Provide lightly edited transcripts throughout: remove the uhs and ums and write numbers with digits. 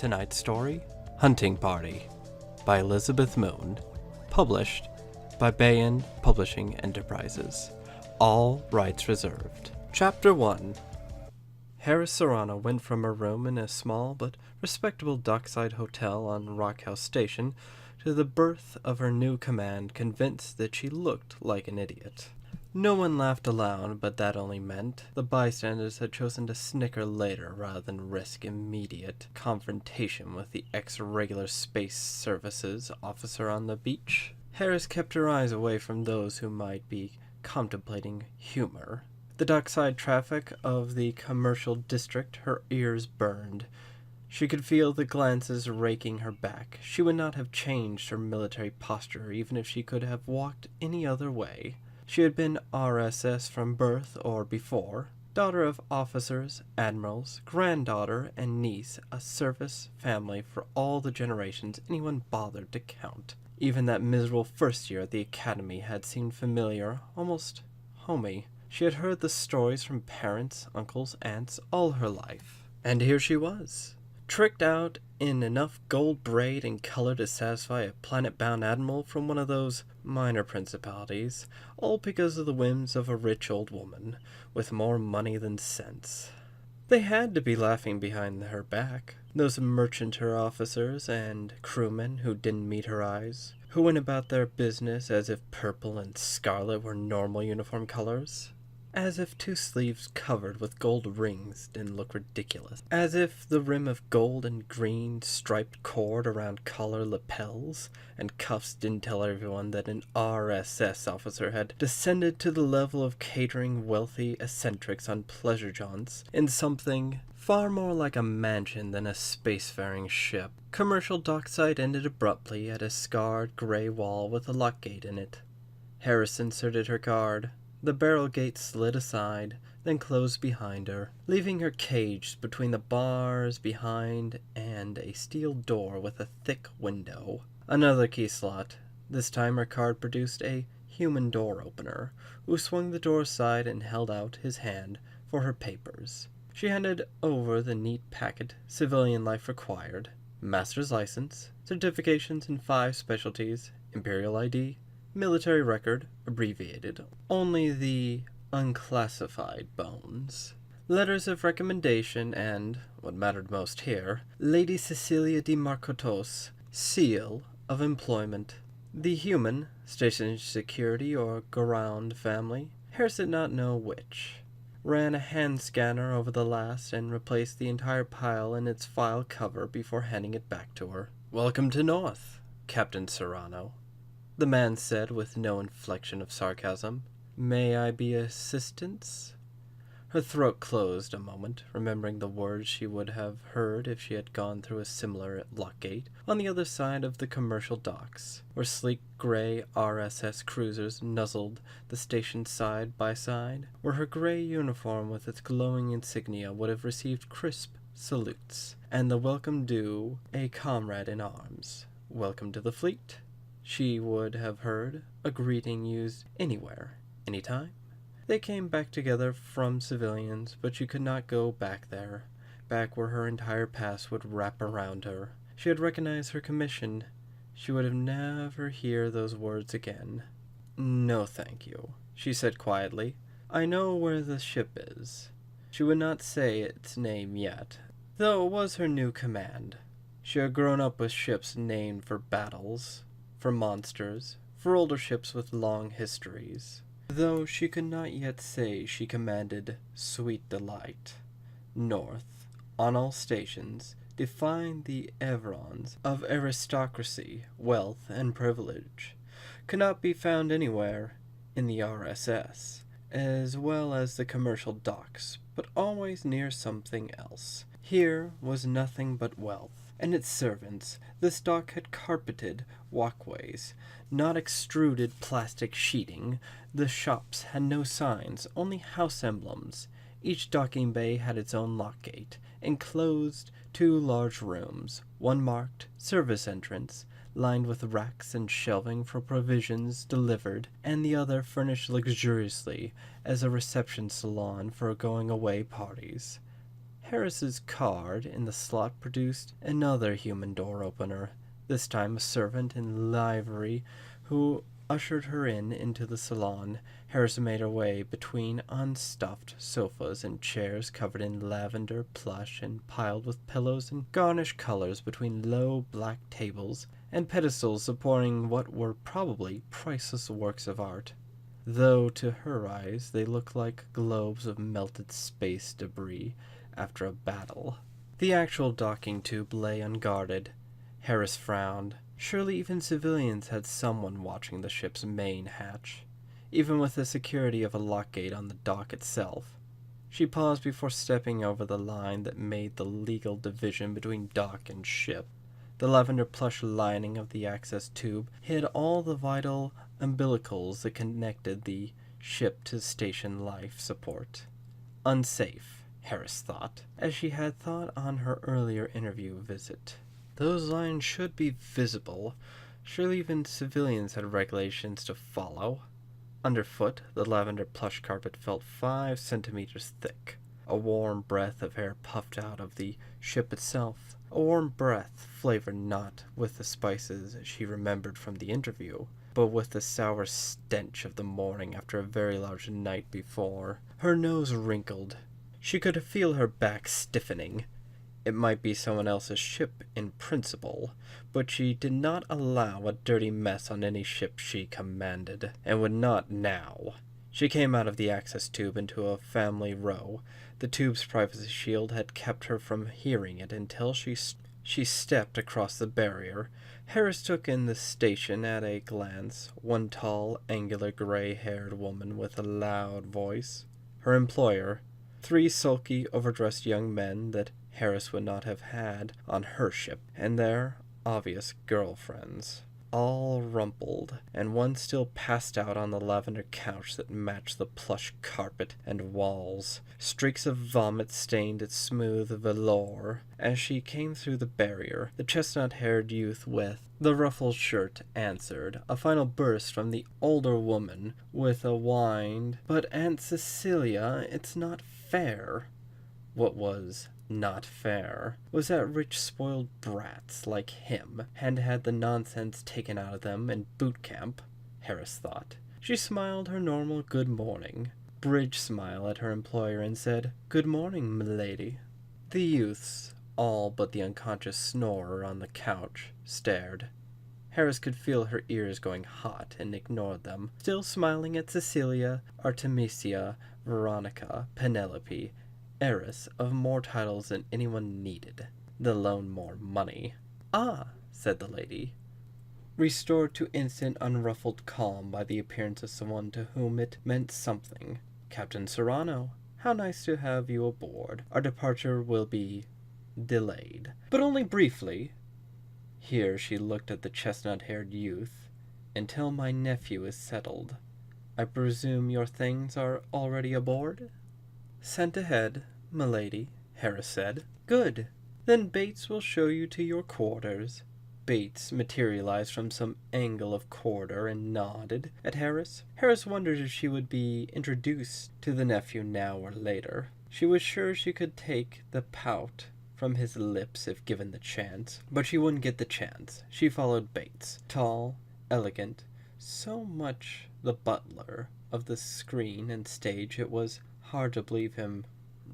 Tonight's story, Hunting Party, by Elizabeth Moon, published by Bayan Publishing Enterprises. All rights reserved. Chapter 1. Heris Serrano went from her room in a small but respectable dockside hotel on Rockhouse Station to the berth of her new command, convinced that she looked like an idiot. No one laughed aloud, but that only meant the bystanders had chosen to snicker later rather than risk immediate confrontation with the ex-regular space services officer on the beach. Heris kept her eyes away from those who might be contemplating humor. The dockside traffic of the commercial district, her ears burned. She could feel the glances raking her back. She would not have changed her military posture even if she could have walked any other way. She had been RSS from birth or before, daughter of officers, admirals, granddaughter and niece, a service family for all the generations anyone bothered to count. Even that miserable first year at the academy had seemed familiar, almost homey. She had heard the stories from parents, uncles, aunts all her life. And here she was, tricked out in enough gold braid and color to satisfy a planet-bound admiral from one of those minor principalities, all because of the whims of a rich old woman with more money than sense. They had to be laughing behind her back, those merchanter officers and crewmen who didn't meet her eyes, who went about their business as if purple and scarlet were normal uniform colors. As if two sleeves covered with gold rings didn't look ridiculous. As if the rim of gold and green striped cord around collar lapels and cuffs didn't tell everyone that an RSS officer had descended to the level of catering wealthy eccentrics on pleasure jaunts in something far more like a mansion than a spacefaring ship. Commercial dockside ended abruptly at a scarred gray wall with a lock gate in it. Heris inserted her card. The barrel gate slid aside, then closed behind her, leaving her caged between the bars behind and a steel door with a thick window. Another key slot. This time her card produced a human door opener, who swung the door aside and held out his hand for her papers. She handed over the neat packet civilian life required: master's license, certifications in 5 specialties, imperial ID, military record, abbreviated, only the unclassified bones, letters of recommendation, and, what mattered most here, Lady Cecilia de Marcotos' seal of employment. The human, station security or ground family, Heris did not know which, ran a hand scanner over the last and replaced the entire pile in its file cover before handing it back to her. "Welcome to North, Captain Serrano," the man said with no inflection of sarcasm. "May I be assistance?" Her throat closed a moment, remembering the words she would have heard if she had gone through a similar lockgate on the other side of the commercial docks, where sleek gray RSS cruisers nuzzled the station side by side, where her gray uniform with its glowing insignia would have received crisp salutes, and the welcome due a comrade in arms. "Welcome to the fleet," she would have heard, a greeting used anywhere, anytime. They came back together from civilians, but she could not go back there, back where her entire past would wrap around her. She had recognized her commission. She would have never hear those words again. "No, thank you," she said quietly. "I know where the ship is." She would not say its name yet, though it was her new command. She had grown up with ships named for battles, for monsters, for older ships with long histories. Though she could not yet say she commanded Sweet Delight, North, on all stations, defined the evrons of aristocracy, wealth, and privilege, could not be found anywhere in the RSS, as well as the commercial docks, but always near something else. Here was nothing but wealth, and its servants. This dock had carpeted walkways, not extruded plastic sheeting. The shops had no signs, only house emblems. Each docking bay had its own lock gate, enclosed 2 large rooms, one marked service entrance, lined with racks and shelving for provisions delivered, and the other furnished luxuriously as a reception salon for going-away parties. Heris's card in the slot produced another human door opener, this time a servant in livery who ushered her into the salon. Heris made her way between unstuffed sofas and chairs covered in lavender plush and piled with pillows and garnished colors between low black tables and pedestals supporting what were probably priceless works of art, though to her eyes they looked like globes of melted space debris after a battle. The actual docking tube lay unguarded. Heris frowned. Surely even civilians had someone watching the ship's main hatch, even with the security of a lock gate on the dock itself. She paused before stepping over the line that made the legal division between dock and ship. The lavender plush lining of the access tube hid all the vital umbilicals that connected the ship to station life support. Unsafe, Heris thought, as she had thought on her earlier interview visit. Those lines should be visible. Surely even civilians had regulations to follow. Underfoot, the lavender plush carpet felt 5 centimeters thick. A warm breath of air puffed out of the ship itself. A warm breath flavored not with the spices she remembered from the interview, but with the sour stench of the morning after a very large night before. Her nose wrinkled. She could feel her back stiffening. It might be someone else's ship in principle, but she did not allow a dirty mess on any ship she commanded, and would not now. She came out of the access tube into a family row. The tube's privacy shield had kept her from hearing it until she stepped across the barrier. Heris took in the station at a glance. One tall, angular, gray-haired woman with a loud voice. Her employer. 3 sulky, overdressed young men that Heris would not have had on her ship, and their obvious girlfriends, all rumpled, and one still passed out on the lavender couch that matched the plush carpet and walls. Streaks of vomit stained its smooth velour. As she came through the barrier, the chestnut-haired youth with the ruffled shirt answered. A final burst from the older woman with a whined, "But Aunt Cecilia, it's not fair." What was not fair was that rich spoiled brats like him had the nonsense taken out of them in boot camp, Heris thought. She smiled her normal good morning, bridge smile at her employer and said, "Good morning, m'lady." The youths, all but the unconscious snorer on the couch, stared. Heris could feel her ears going hot and ignored them, still smiling at Cecilia, Artemisia, Veronica, Penelope, heiress of more titles than anyone needed, let alone more money. "Ah," said the lady, restored to instant unruffled calm by the appearance of someone to whom it meant something. "Captain Serrano, how nice to have you aboard. Our departure will be delayed, but only briefly." Here she looked at the chestnut-haired youth. "Until my nephew is settled. I presume your things are already aboard?" "Sent ahead, m'lady," Heris said. "Good. Then Bates will show you to your quarters." Bates materialized from some angle of corridor and nodded at Heris. Heris wondered if she would be introduced to the nephew now or later. She was sure she could take the pout from his lips if given the chance, but she wouldn't get the chance. She followed Bates, tall, elegant, so much the butler of the screen and stage it was hard to believe him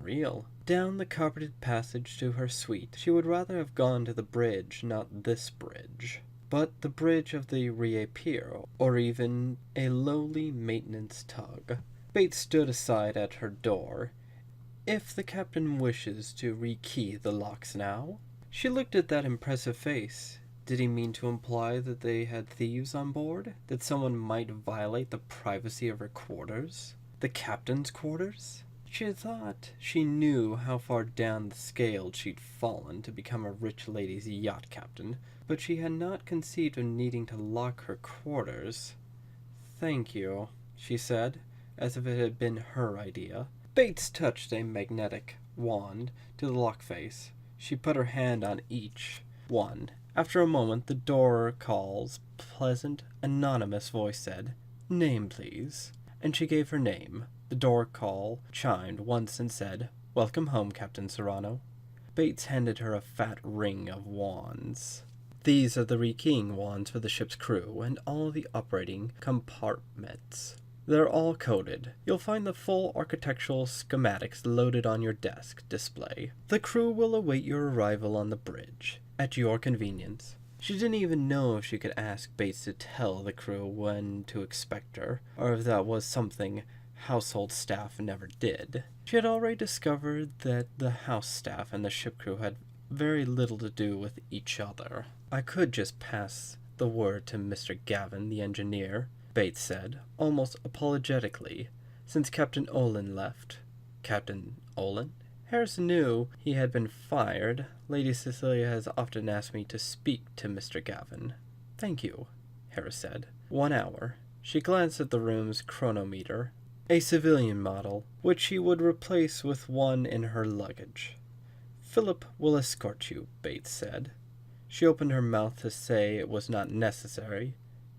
real, down the carpeted passage to her suite. She would rather have gone to the bridge, not this bridge, but the bridge of the Pier, or even a lowly maintenance tug. Bates stood aside at her door. "If the captain wishes to rekey the locks now." She looked at that impressive face. Did he mean to imply that they had thieves on board? That someone might violate the privacy of her quarters? The captain's quarters? She had thought she knew how far down the scale she'd fallen to become a rich lady's yacht captain, but she had not conceived of needing to lock her quarters. "Thank you," she said, as if it had been her idea. Bates touched a magnetic wand to the lock face. She put her hand on each one. After a moment, the door call's pleasant, anonymous voice said, "Name, please." And she gave her name. The door call chimed once and said, Welcome home, Captain Serrano. Bates handed her a fat ring of wands. These are the rekeying wands for the ship's crew and all the operating compartments. They're all coded. You'll find the full architectural schematics loaded on your desk display. The crew will await your arrival on the bridge, at your convenience. She didn't even know if she could ask Bates to tell the crew when to expect her, or if that was something household staff never did. She had already discovered that the house staff and the ship crew had very little to do with each other. I could just pass the word to Mr. Gavin, the engineer, Bates said, almost apologetically, since Captain Olin left. Captain Olin? Harris knew he had been fired. Lady Cecilia has often asked me to speak to Mr. Gavin. Thank you, Harris said. 1 hour. She glanced at the room's chronometer, a civilian model, which she would replace with one in her luggage. Philip will escort you, Bates said. She opened her mouth to say it was not necessary,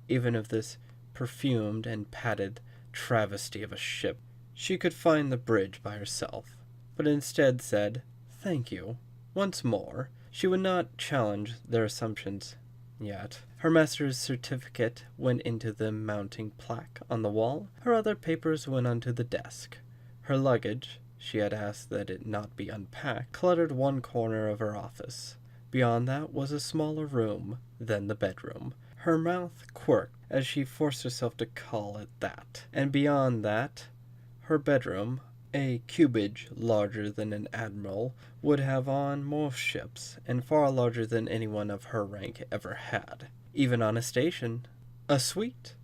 even if this perfumed and padded travesty of a ship she could find the bridge by herself, but instead said, "Thank you." Once more, she would not challenge their assumptions yet. Her master's certificate went into the mounting plaque on the wall. Her other papers went onto the desk. Her luggage, she had asked that it not be unpacked, cluttered one corner of her office. Beyond that was a smaller room than the bedroom. Her mouth quirked as she forced herself to call it that. And beyond that, her bedroom, a cubage larger than an admiral would have on most ships, and far larger than anyone of her rank ever had, even on a station. A suite.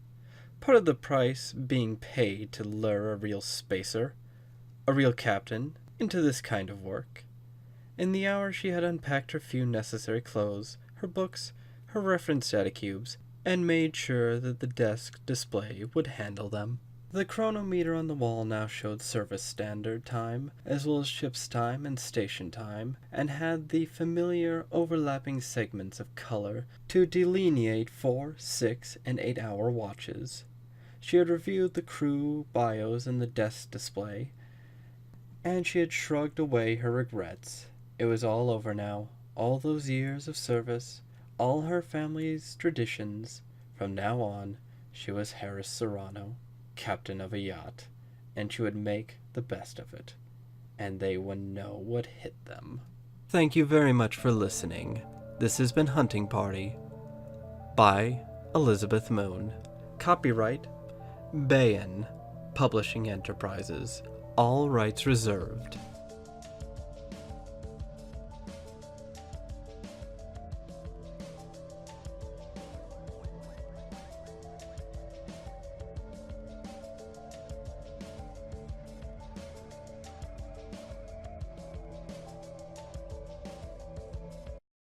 Part of the price being paid to lure a real spacer, a real captain, into this kind of work. In the hour she had unpacked her few necessary clothes, her books, her reference data cubes, and made sure that the desk display would handle them. The chronometer on the wall now showed service standard time, as well as ship's time and station time, and had the familiar overlapping segments of color to delineate 4, 6, and 8-hour watches. She had reviewed the crew bios in the desk display, and she had shrugged away her regrets. It was all over now. All those years of service, all her family's traditions. From now on, she was Heris Serrano, captain of a yacht, and she would make the best of it, and they would know what hit them. Thank you very much for listening. This has been Hunting Party by Elizabeth Moon. Copyright Bayan Publishing Enterprises. All rights reserved.